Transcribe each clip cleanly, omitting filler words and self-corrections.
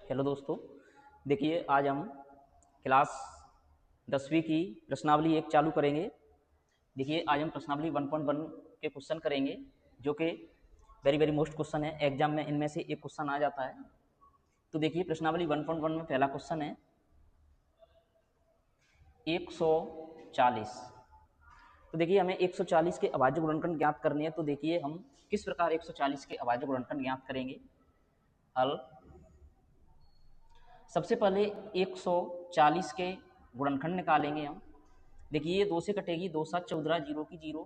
Hello दोस्तों, देखिए आज हम क्लास 10वीं की प्रश्नावली एक चालू करेंगे। देखिए आज हम प्रश्नावली 1.1 के क्वेश्चन करेंगे जो कि वेरी वेरी मोस्ट क्वेश्चन है। एग्जाम में इनमें से एक क्वेश्चन आ जाता है। तो देखिए प्रश्नावली 1.1 में पहला क्वेश्चन है 140। तो देखिए हमें 140 के अभाज्य गुणनखंड ज्ञात करने हैं। तो देखिए हम किस प्रकार 140 के अभाज्य गुणनखंड ज्ञात करेंगे। हल सबसे पहले 140 के गुणनखंड निकालेंगे हम। देखिए ये 2 से कटेगी, 2 7 14, 0 की 0,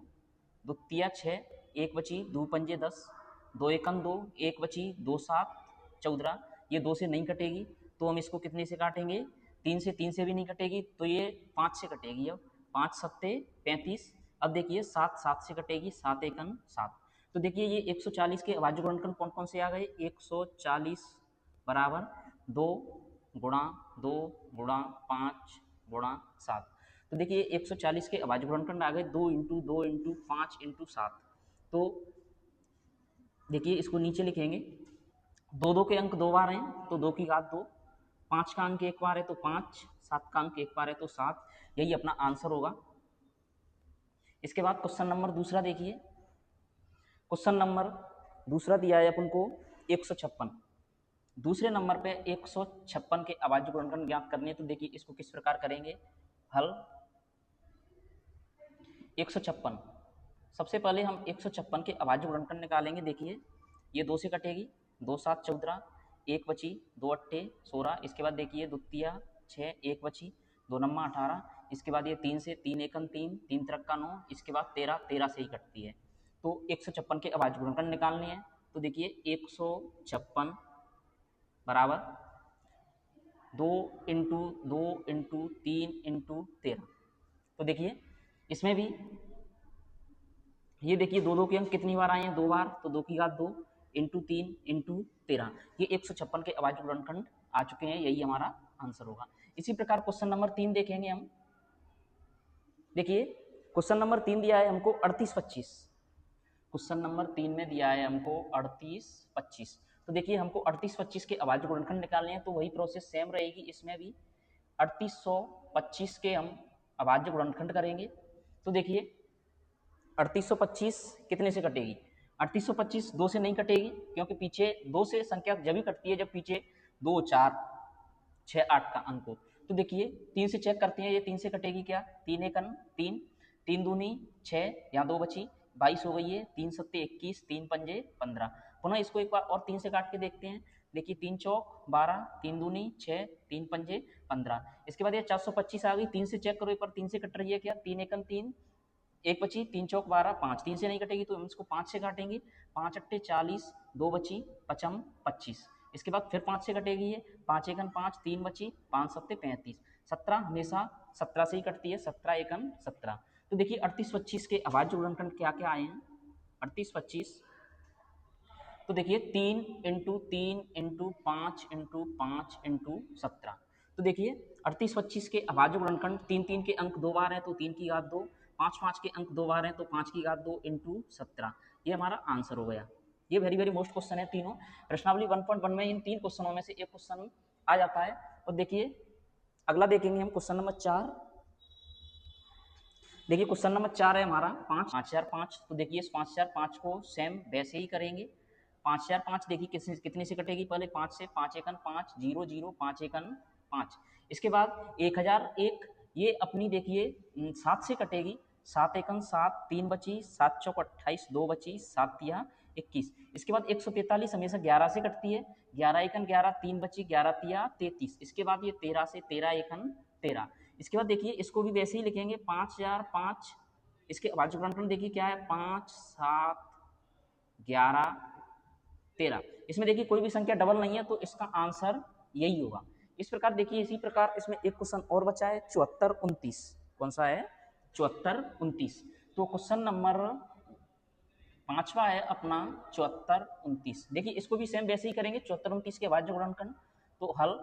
द्वितीया 6, एक बची, दो पंजे 10, दो एकम 2, एक बची, 2 7 14, ये 2 से नहीं कटेगी तो हम इसको कितने से काटेंगे, 3 से भी नहीं कटेगी तो ये 5 से कटेगी। अब 5 सत्ते 35। अब देखिए 7 7 से कटेगी, 7 एकम 7। तो देखिए ये 140 के अभाज्य गुणनखंड कौन कौन से आ गए। 140 बराबर 2 गुणा 2 गुणा 5 गुणा 7। तो देखिए 140 के अभाज्य गुणनखंड आ गए 2 इंटू 2 इंटू 5 इंटू 7। तो देखिए इसको नीचे लिखेंगे, दो दो के अंक 2 बार हैं तो 2 की घात 2, 5 का अंक 1 बार है तो 5, 7 का अंक 1 बार है तो 7। यही अपना आंसर होगा। इसके बाद क्वेश्चन नंबर दूसरा देखिए। क्वेश्चन नंबर दूसरा दिया है अपन को 156। दूसरे नंबर पे 156 के अभाज्य गुणनखंड ज्ञात करने हैं। तो देखिए इसको किस प्रकार करेंगे। हल 156, सबसे पहले हम 156 के अभाज्य गुणनखंड निकालेंगे। देखिए ये 2 से कटेगी, 2 7 14, एक बची, 2 अट्ठे 16। इसके बाद देखिए द्वितीया 6, एक बची, 2 नम्मा 18। इसके बाद ये 3 से, 3 एकम 3, 3 त्रिक्का 9। इसके बाद 13, 13 से ही कटती है। तो 156 के अभाज्य गुणनखंड निकालने हैं। तो देखिए 156 बराबर 2 इंटू 2 इंटू 3 इंटू 13। तो देखिए इसमें भी ये देखिए दो दो के अंक कितनी बार आए हैं, 2 बार, तो 2 की घात 2 इंटू 3 इंटू 13। ये 156 के अभाज्य गुणनखंड आ चुके हैं। यही हमारा आंसर होगा। इसी प्रकार क्वेश्चन नंबर 3 देखेंगे हम। देखिए क्वेश्चन नंबर 3 दिया है हमको 38 25। क्वेश्चन नंबर 3 में दिया है हमको 38 25। तो देखिए हमको 38 25 के अभाज्य गुणनखंड निकालने हैं। तो वही प्रोसेस सेम रहेगी इसमें भी। 3825 के हम अभाज्य गुणनखंड करेंगे। तो देखिए 3825 कितने से कटेगी। 3825 2 से नहीं कटेगी क्योंकि पीछे 2 से संख्या जब भी कटती है जब पीछे 2 4 6 8 का अंक हो। तो देखिए 3 से चेक करते हैं, ये 3 से कटेगी क्या, 3 एकन 3, 3 दूनी 6, यहाँ 2 बची, 22 हो गई है, 3 सत्ते 21, 3 पंजे 15। पुनः इसको एक बार और 3 से काट के देखते हैं। देखिए 3 चौक 12, 3 दूनी 6, 3 पंजे 15। इसके बाद ये 425 आ गई। 3 से चेक करो एक बार, 3 से कट रही है क्या, 3 एकन 3, एक बची, 3 चौक 12, 5, 3 से नहीं कटेगी तो हम इसको 5 से काटेंगे। 5 अट्ठे 40, 2 बची, पचम 25। इसके बाद फिर 5 से कटेगी ये, 5 एकन 5, 3 बची, 5 सत्ते 35, 17 हमेशा 17 से ही कटती है, 17 एकन 17। तो देखिए 38 25 के अभाज्य गुणनखंड क्या क्या आए हैं। 38 25, तो देखिए 3 इंटू 3 इंटू 5 इंटू 5 इंटू 17। तो देखिए 38 25 के अभाज्य गुणनखंड 3 3 के अंक 2 बार है तो 3 की घात 2, 5 5 के अंक 2 बार है तो 5 की घात 2 इंटू 17। ये हमारा आंसर हो गया। ये वेरी वेरी मोस्ट क्वेश्चन है तीनों। प्रश्नावली 1.1 में इन 3 क्वेश्चनों में से एक क्वेश्चन आ जाता है। और देखिए अगला देखेंगे हम क्वेश्चन नंबर 4। देखिए क्वेश्चन नंबर 4 है हमारा 5005। तो देखिए इस 5005 को सेम वैसे ही करेंगे। 5005 देखिए कितने से कटेगी, पहले 5 से, 5 एकन 5, 0 0, 5 एकन 5। इसके बाद 1001, ये अपनी देखिए 7 से कटेगी, 7 एकन 7, 3 बची, 7 चौक 28, 2 बची, 7 तिया 21। इसके बाद 143 हमेशा 11 से कटती है, 11 एकन 11, 3 बची, 11 तिया 33। इसके बाद ये 13 से, 13 एकन 13। इसके बाद देखिए इसको भी वैसे ही लिखेंगे 5005। इसके अभाज्य गुणनखंड देखिए क्या है, 5 7 11 13। इसमें देखिए कोई भी संख्या डबल नहीं है तो इसका आंसर यही होगा। इस प्रकार देखिए इसी प्रकार इसमें एक क्वेश्चन और बचा है 74 29। कौन सा है, 74 29। तो क्वेश्चन नंबर 5वां है अपना 74 29। देखिए इसको भी सेम वैसे ही करेंगे 74 29 के अभाज्य गुणनखंड। तो हल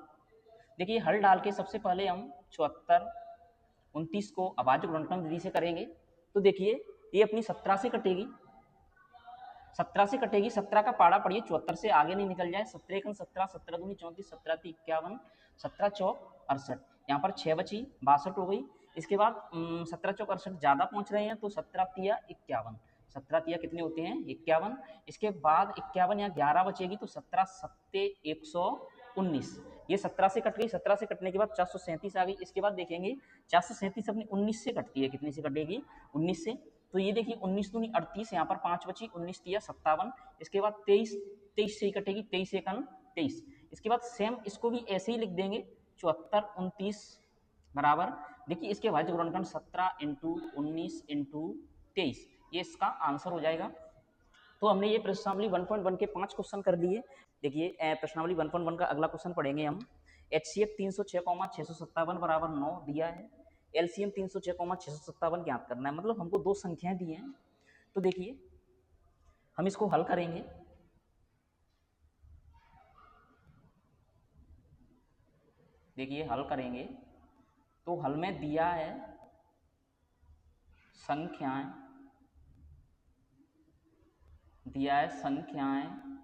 देखिए हल डाल के सबसे पहले हम 74 29 को अभाज्य गुणनखंड विधि से करेंगे। तो देखिए ये अपनी 17 से कटेगी, 17 से कटेगी, 17 का पाड़ा पड़िए 74 से आगे नहीं निकल जाए। 17 एकम 17, 17 दूनी 34, 17 ती 51, 17 चौक 68, यहाँ पर 6 बची 62 हो गई। इसके बाद 17 चौक 68 ज़्यादा पहुँच रहे हैं तो 17 तिया 51, 17 तिया कितने होते हैं 51। इसके बाद 51 यहाँ 11 बचेगी तो 17 सत्ते 119, ये 17 से कट गई। 17 से कटने के बाद 437 आ गई। इसके बाद देखेंगे 437 अपनी 19 से कटती है, कितनी से कटेगी 19 से, तो ये देखिए 19 दूनी 38, यहाँ पर 5 बची 19 तिया 57। इसके बाद 23, 23 से ही कटेगी, 23 एकन 23। इसके बाद सेम इसको भी ऐसे ही लिख देंगे 74 29 बराबर, देखिए इसके भाज्य गुणनखंड 17 इंटू 19 इंटू 23, ये इसका आंसर हो जाएगा। तो हमने ये प्रश्नावली 1.1 के 5 क्वेश्चन कर लिए। देखिए प्रश्नावली 1.1 का अगला क्वेश्चन पढ़ेंगे हम। HCF 306,657 बराबर 9 दिया है। LCM 306,657 ज्ञात करना है, मतलब हमको दो संख्याएं दी हैं। तो देखिए हम इसको हल करेंगे। देखिए हल करेंगे तो हल में दिया है संख्याएं,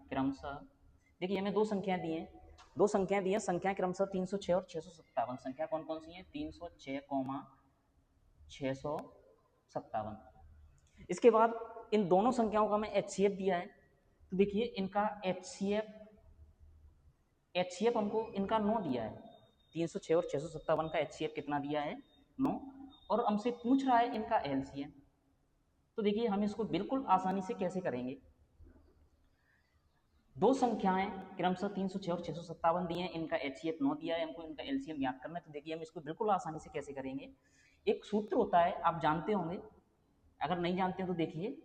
क्रमशः, देखिए हमें दो संख्याएं दी हैं, संख्याएं क्रमशः 306 और 657। संख्या कौन कौन सी है 306, 657। इसके बाद इन दोनों संख्याओं का हमें HCF दिया है। तो देखिए इनका HCF हमको इनका 9 दिया है। 306 और 657 का HCF कितना दिया है 9, और हमसे पूछ रहा है इनका LCM। तो देखिए हम इसको बिल्कुल आसानी से कैसे करेंगे। दो संख्याएं क्रमशः 306 और 657 दिए हैं, इनका HCF 9 दिया है, हमको इनका LCM ज्ञात करना है। तो देखिए हम इसको बिल्कुल आसानी से कैसे करेंगे। एक सूत्र होता है, आप जानते होंगे, अगर नहीं जानते तो देखिए,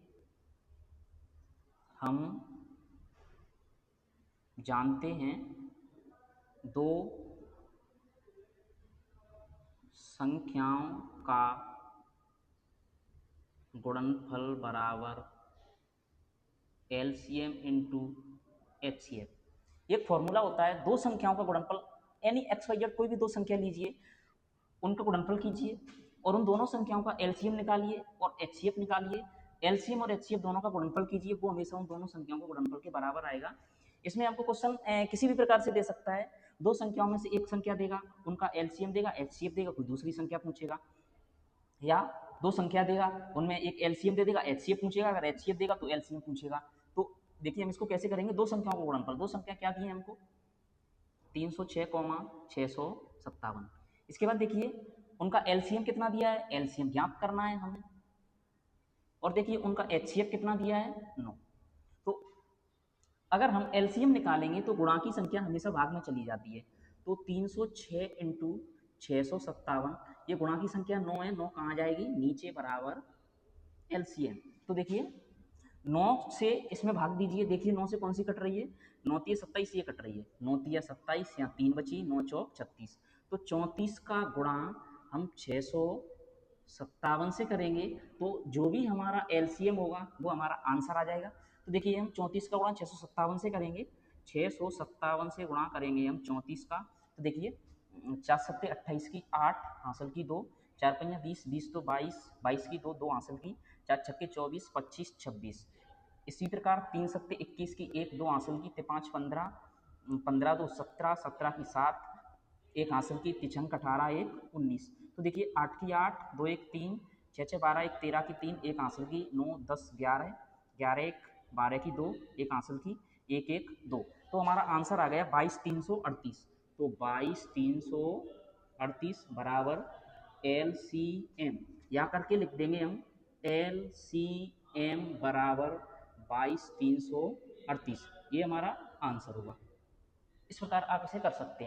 हम जानते हैं दो संख्याओं का गुणनफल बराबर LCM इंटू HCF। एक फॉर्मूला होता है, दो संख्याओं का गुणनफल, यानी XYZ कोई भी दो संख्या लीजिए, उनका गुणनफल कीजिए और उन दोनों संख्याओं का LCM निकालिए और HCF निकालिए। LCM और HCF दोनों का गुणनफल कीजिए, वो हमेशा उन दोनों संख्याओं के गुणनफल के बराबर आएगा। इसमें आपको क्वेश्चन किसी भी प्रकार से दे सकता है, दो संख्याओं में से एक संख्या देगा, उनका LCM देगा, HCF देगा, कोई दूसरी संख्या पूछेगा, या दो संख्या देगा, उनमें एक LCM दे देगा, HCF पूछेगा, अगर HCF देगा तो LCM पूछेगा। तो देखिए हम इसको कैसे करेंगे, दो संख्याओं को गुणनफल, दो संख्या क्या दी है हमको 306,657। इसके बाद देखिए उनका LCM कितना दिया है, LCM ज्ञात करना है हमें, और देखिए उनका HCF कितना दिया है 9। तो अगर हम LCM निकालेंगे तो गुणा की संख्या हमेशा भाग में चली जाती है, तो 306 इंटू 657, ये गुणा की संख्या 9 है, 9 कहाँ जाएगी नीचे बराबर LCM। तो देखिए 9 से इसमें भाग दीजिए, देखिए 9 से कौन सी कट रही है, 9 तिया 27 ये कट रही है, 9 तिया 27, यहाँ 3 बची, 9 चौक 36, तो 34 का गुणा हम 657 से करेंगे तो जो भी हमारा LCM होगा वो हमारा आंसर आ जाएगा। तो देखिए हम 34 का गुणा 657 से करेंगे, 657 से गुणा करेंगे हम 34 का, तो देखिए 4 सत्ते 28 की 8 हासिल की 2, 4 पंजा 20, 20 तो 22, 22 की 2, 2 हासिल की, 4 छक्के 24, 25 26। इसी प्रकार 3 सत्ते 21 की 1, 2 हासिल की, 5 15, 15 2 17, 17 की 7, 1 हासिल की, तिछंक 18, 1 19। तो देखिए 8 की 8, 2 1 3, 6 6 12, 1 13 की 3, 1 हासिल की, 9 10 11, 11 1 12 की 2, 1 हासिल की, 1 1 2। तो हमारा आंसर आ गया 22,338। तो 22,338 बराबर LCM, या करके लिख देंगे हम LCM बराबर 22,338, ये हमारा आंसर होगा। इस प्रकार आप इसे कर सकते हैं।